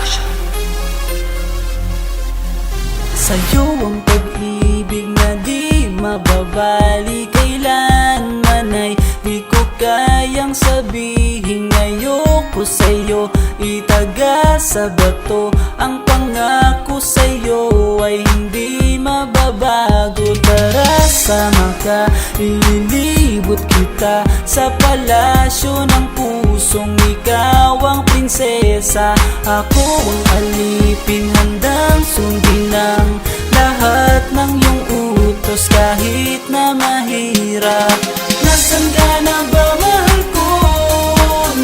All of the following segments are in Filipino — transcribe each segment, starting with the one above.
Production. Sa'yo ang pag-ibig na di mababali, kailanman ay di ko kayang sabihin. Ayoko sa'yo itaga sa bato, ang pangako sa'yo ay hindi mababago. Tara sama ka, ililibot kita sa palasyo ng pusong ikaw ang prinsesa. Ako ang alipin, handang sundin ang lahat ng iyong utos kahit na mahirap. Nasaan ka na ba, mahal ko?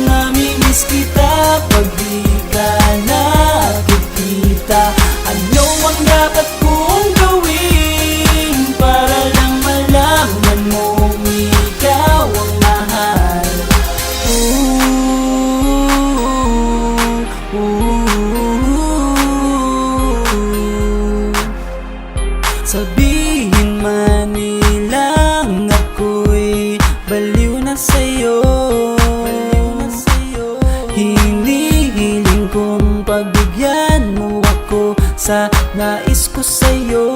Namimiss kita pag di ka nakikita. Ano ang dapat kong gawin para lang malaman mong ikaw ang mahal? Sabihin man nilang ako'y baliw na sa'yo, hinihiling kong pagbigyan mo ako sa nais ko sa'yo.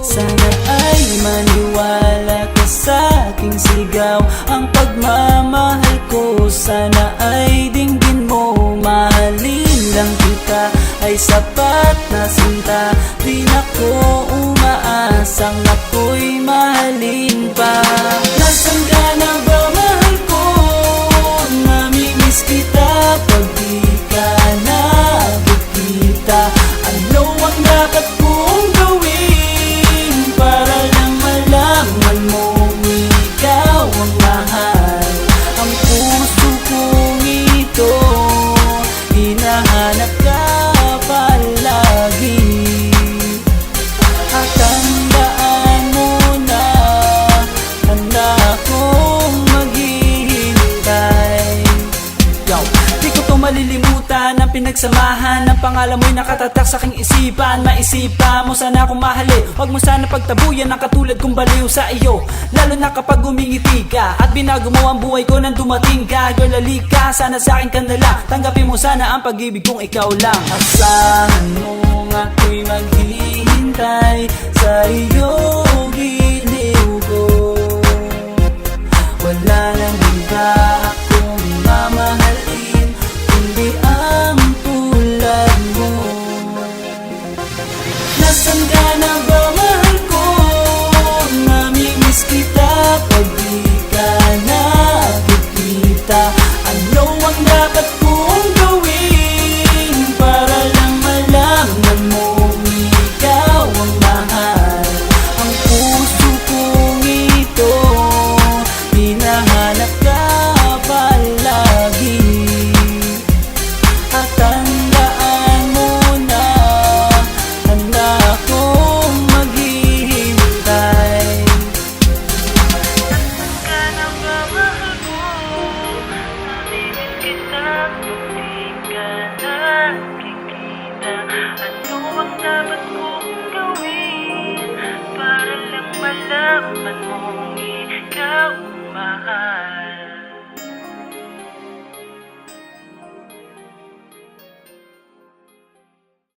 Sana ay maniwala ka sa aking sigaw, ang pagmamahal ko sana ay dinggin mo. Mahalin lang kita ay sapat na sinta, di na ko umaasang ako'y mahalin pa. Nasaan ka na ba, mahal ko? Namimiss kita pag di ka nakikita. Ano ang dapat kong gawin para lang malaman mong ikaw ang mahal? Ang puso kong ito hinahanap ka palagi, at tandaan mo na handa akong maghihintay. Yo, di ko to malilimutan ang pinagsamahan ng pangalan mo'y nakatatak sa aking isipan. Maisipan mo sana akong mahalin, huwag mo sana pagtabuyan ang katulad kong baliw sa iyo. Lalo na kapag umingiti ka at binago mo ang buhay ko nang dumating ka. Girl, halika, sana sa akin ka na lang, tanggapin mo sana ang pag-ibig kong ikaw lang. Asahan mo ako'y maghihintay sa iyong giliw ko. Wala nang iba akong mamahalin kundi ang tulad mo. Nasaan ka na ba, mahal ko? Namimiss kita pag di ka nakikita. Ano ang dapat kong gawin para lang malaman mong ikaw ang mahal? Ang puso kong ito hinahanap ka palagi, at tandaan mo na handa akong maghihintay. Nasaan ka na ba, mahal ko? Namimiss kita kung di ka nakikita. Ano ang dapat kong gawin para lang malaman mong ikaw ang mahal?